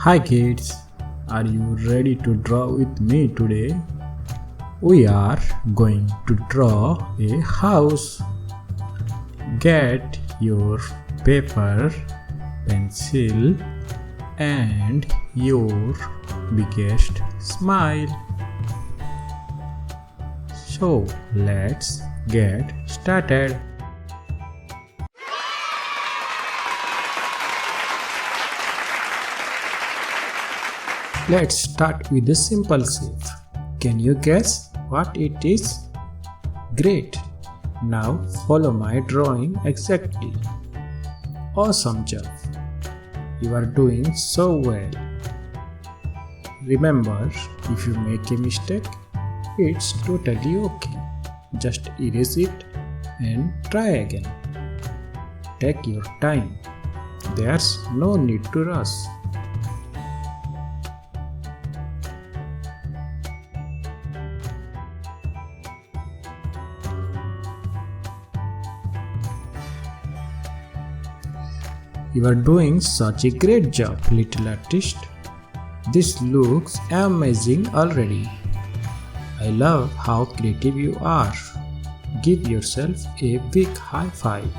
Hi kids, are you ready to draw with me today? We are going to draw a house. Get your paper, pencil and your biggest smile. So let's get started. Let's start with a simple shape. Can you guess what it is? Great! Now follow my drawing exactly. Awesome job! You are doing so well. Remember, if you make a mistake, it's totally okay. Just erase it and try again. Take your time. There's no need to rush. You are doing such a great job, little artist. This looks amazing already. I love how creative you are. Give yourself a big high five.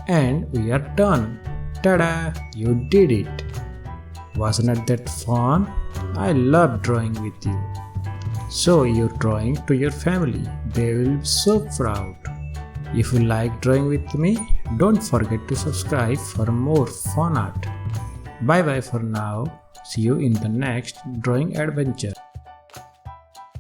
And we are done. Tada! You did it! Wasn't that fun? I love drawing with you. Show your drawing to your family. They will be so proud. If you like drawing with me, don't forget to subscribe for more fun art. Bye bye for now. See you in the next drawing adventure.